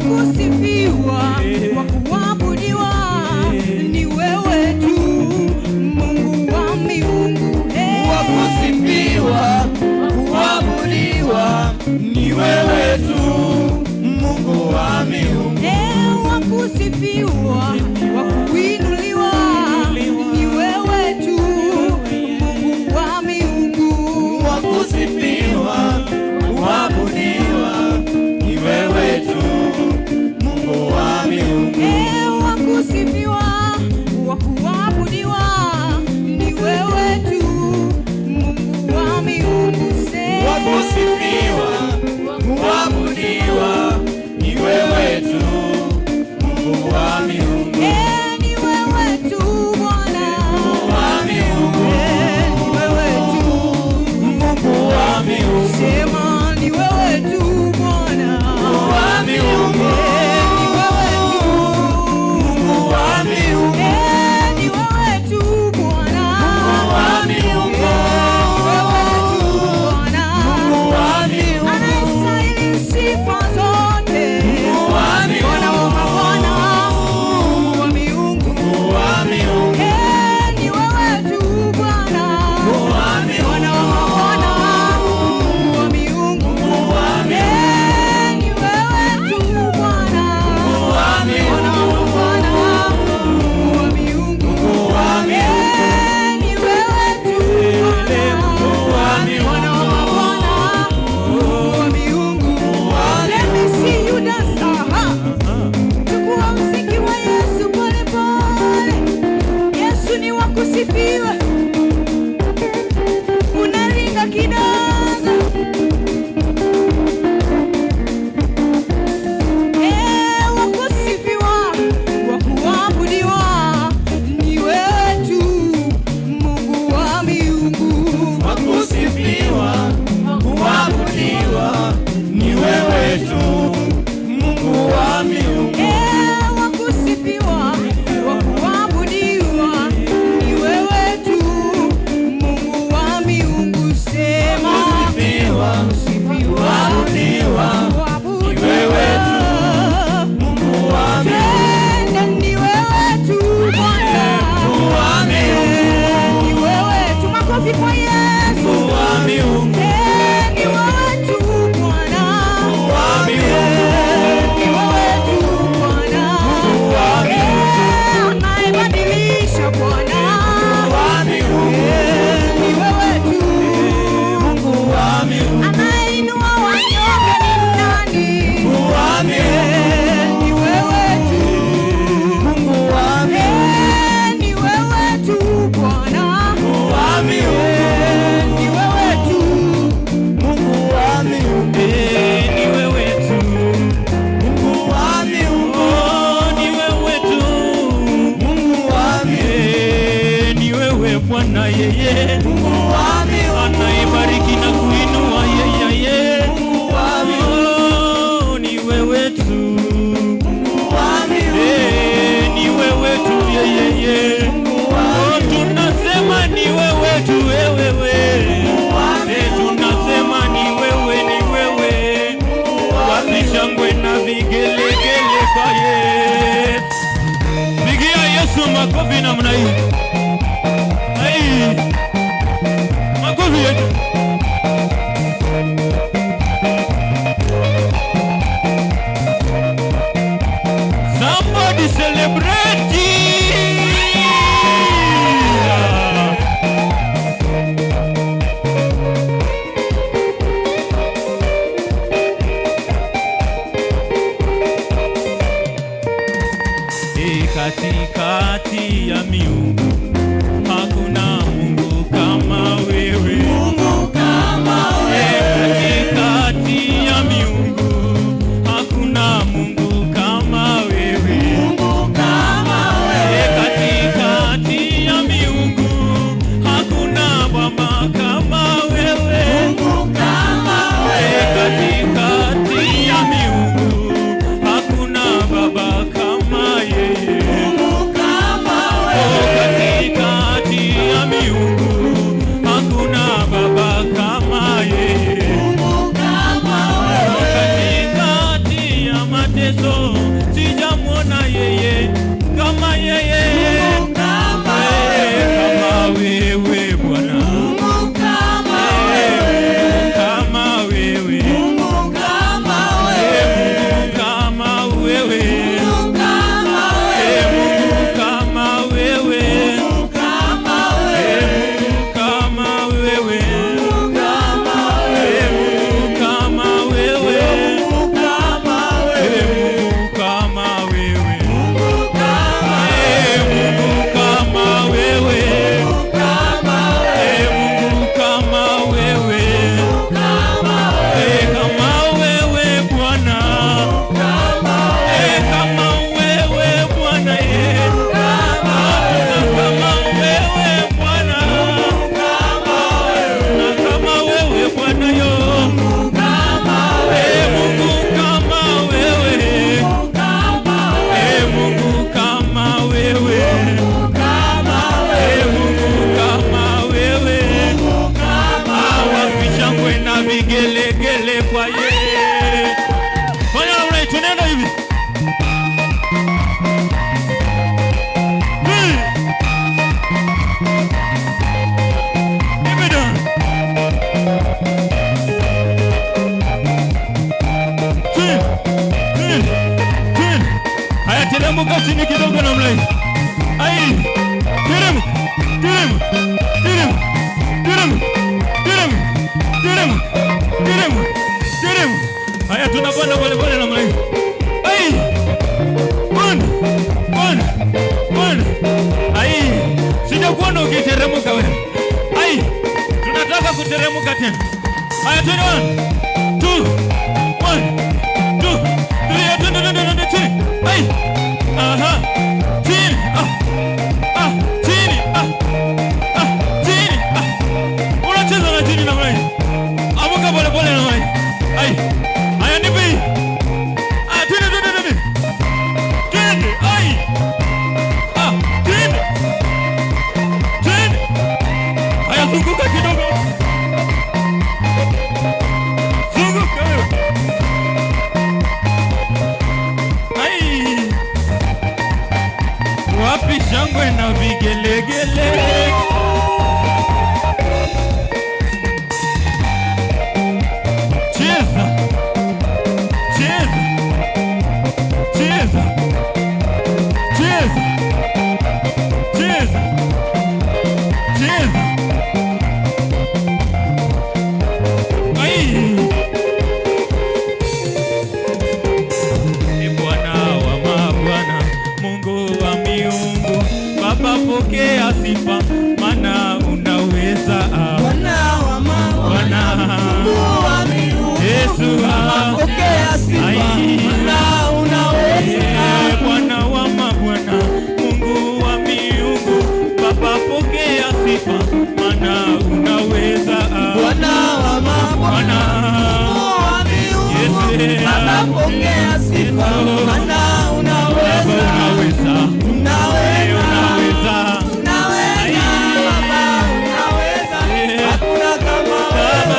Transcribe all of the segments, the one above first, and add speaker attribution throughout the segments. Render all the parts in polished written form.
Speaker 1: kusifiwa, wa kuabudiwa ni wewe tu, Mungu wa miungu.
Speaker 2: Wa kusifiwa, kuabudiwa ni wewe tu, Mungu wa miungu.
Speaker 1: Wa kusifiwa, wa kuinuliwa ni wewe tu, Mungu wa miungu.
Speaker 2: Wa kusifiwa, kuabudiwa ni wewe tu, Mungu wa miungu.
Speaker 1: Wa kusifiwa, wa kuabudiwa ni wewe tu, Mungu wa miungu.
Speaker 2: Wa kusifiwa, kuabudiwa ni wewe tu, Mungu wa miungu.
Speaker 1: Ni wewe tu Bwana,
Speaker 2: Mungu wa miungu.
Speaker 1: ni wewe tu
Speaker 2: Mungu wa miungu.
Speaker 1: sema, ni wewe tu Bwana,
Speaker 2: Mungu wa miungu.
Speaker 1: ni wewe tu
Speaker 2: Mungu wa miungu.
Speaker 1: ni wewe tu Bwana,
Speaker 2: Mungu wa miungu.
Speaker 1: ni wewe tu Bwana,
Speaker 2: Mungu wa miungu.
Speaker 1: anastahili sifa zote,
Speaker 2: Mungu wa miungu.
Speaker 1: Bwana wa mabwana, Mungu wa miungu.
Speaker 2: Mungu wa miungu.
Speaker 1: Ni wewe tu Bwana,
Speaker 2: Mungu wa miungu.
Speaker 1: Bwana wa mabwana, Mungu wa miungu.
Speaker 2: Mungu wa miungu.
Speaker 1: Ni wewe tu Bwana,
Speaker 2: Mungu wa
Speaker 1: Bwana
Speaker 2: miungu.
Speaker 1: wa mabwana, Mungu wa miungu.
Speaker 2: Mungu wa miungu.
Speaker 1: Ni wewe tu Bwana,
Speaker 2: Mungu wa miungu.
Speaker 1: Bwana wa mabwana, Mungu wa miungu. Let me see you dance. Chukua muziki wa Yesu pole pole. Yesu ni wa kusifiwa. Unaringa kidogo. Wa kusifiwa, wa kuabudiwa ni wewe tu, Mungu wa miungu.
Speaker 2: Wa kusifiwa, kuabudiwa ni wewe tu, Mungu wa miungu.
Speaker 1: Wa kusifiwa, wa kuabudiwa ni wewe tu, Mungu wa miungu. Sema,
Speaker 2: Kusifiwa,
Speaker 1: kusifiwa,
Speaker 2: kuabudiwa ni wewe tu, Mungu wa miungu.
Speaker 1: tena ni wewe tu Bwana,
Speaker 2: Mungu wa miungu.
Speaker 1: ni wewe tu. Makofi kwa Yesu.
Speaker 2: Mungu wa miungu.
Speaker 1: Ni wewe tu Bwana,
Speaker 2: Mungu wa miungu.
Speaker 1: ni wewe tu Bwana,
Speaker 2: Mungu wa miungu.
Speaker 1: anayebadilisha Bwana,
Speaker 2: Mungu wa miungu.
Speaker 1: ni wewe tu
Speaker 2: Mungu wa miungu.
Speaker 1: anayeinua wanyonge. Ni nani?
Speaker 2: Mungu wa miungu.
Speaker 1: Ni wewe tu,
Speaker 2: Mungu wa miungu.
Speaker 1: ni wewe tu Bwana,
Speaker 2: Mungu wa miungu.
Speaker 1: ni wewe tu.
Speaker 2: Mungu wa miungu. Ni wewe tu. Mungu wa miungu. Ni wewe tu. Mungu wa miungu. Ni wewe Bwana yeye. Mungu wa miungu. Anaibariki na kuinua yeye. Mungu wa miungu. Ni wewe tu. Mungu wa miungu. Ni wewe tu yeye. Mungu wa miungu. Tunasema ni wewe tu wewe. Tunasema ni wewe, ni wewe. Wapi shangwe na vigelegele kwa Yesu. Pigia Yesu makofi namna hii. Ai. Makofi yetu. Somebody celebrate Jesus. Katikati ya miungu hakuna Mungu kama wewe. Mungu kama wewe. Katikati ya miungu hakuna Mungu kama wewe. Mungu kama wewe. Katikati ya miungu hakuna Baba kama wewe. Mungu kama wewe. Katikati ya miungu hakuna Baba kama yeye. Mungu kama wewe. wewe Bwana,
Speaker 1: Mungu kama wewe,
Speaker 2: kama wewe,
Speaker 1: Mungu kama wewe,
Speaker 2: kama wewe,
Speaker 1: Mungu kama
Speaker 2: Mungu kama wewe,
Speaker 1: Mungu kama wewe,
Speaker 2: kama wewe,
Speaker 1: Mungu kama wewe,
Speaker 2: Mungu kama wewe,
Speaker 1: Mungu kama wewe,
Speaker 2: Mungu kama wewe,
Speaker 1: Mungu kama
Speaker 2: Mungu kama wewe,
Speaker 1: Mungu kama wewe,
Speaker 2: Mungu kama wewe,
Speaker 1: kama
Speaker 2: kama wewe Bwana,
Speaker 1: kama
Speaker 2: kama wewe Bwana, kama wewe Bwana, na kama wewe Bwana yo, Mungu kama wewe, Mungu kama wewe, Mungu kama wewe, wapi shangwe na vigelegele kwa yeye. Fanya namna, tunaenda hivi. Hivi da. Chini. Haya, teremka chini kidogo namna hii. Ai. Teremka. Haya, tunakwenda pole pole namna hii. Ai. Bwana. Ai. Sijakuona ukiteremka wewe. Ai. Tunataka kuteremka tena. Haya, 1 2 1 2 3 chini. Ai. Aha. Chini. Chini. Chini. Unacheza na chini namna hii. Amuka pole pole namna hii. Ai. Haya, nipe hii. Chini. Chini. Ai. Chini. Haya, zunguka kidogo. Zunguka wewe. Ai. Wapi shangwe na vigelegele? Cheza. Ai. Ni Bwana wa mabwana, Mungu wa miungu, Baba pokea sifa, maana unaweza.
Speaker 1: Bwana wa mabwana, Mungu wa miungu,
Speaker 2: Yesu
Speaker 1: pokea sifa, maana unaweza.
Speaker 2: Bwana wa mabwana, Mungu wa miungu, Baba pokea sifa, maana unaweza.
Speaker 1: Bwana wa mabwana, Mungu wa miungu, Baba pokea sifa, maana unaweza. Hakuna kama wewe.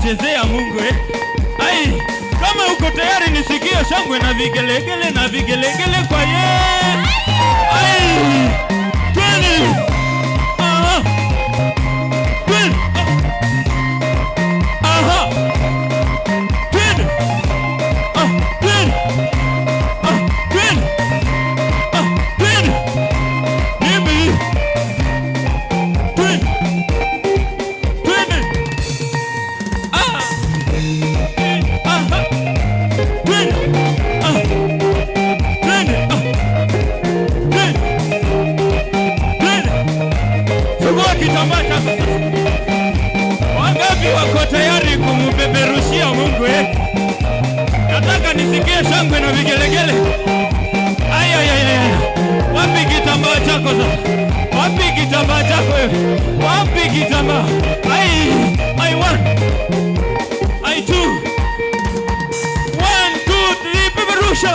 Speaker 1: Chezea Mungu Ai, kama uko tayari nisikie shangwe na vigelegele kwa yeye. Ai, twende. Aha. Twende. Aha. Twende. Twende. Twende.
Speaker 2: Peperushia Mungu nataka nisikie shangwe na vigelegele. Wapi kitambaa chako sasa? Wapi kitambaa chako wewe? Wapi kitambaa? I want. I two. 1, 2, 3 peperusha.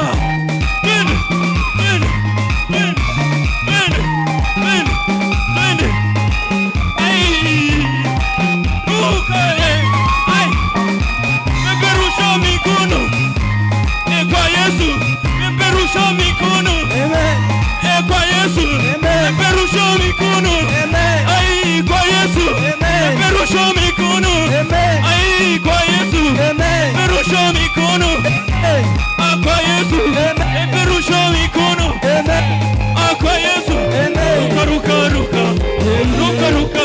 Speaker 2: Ruka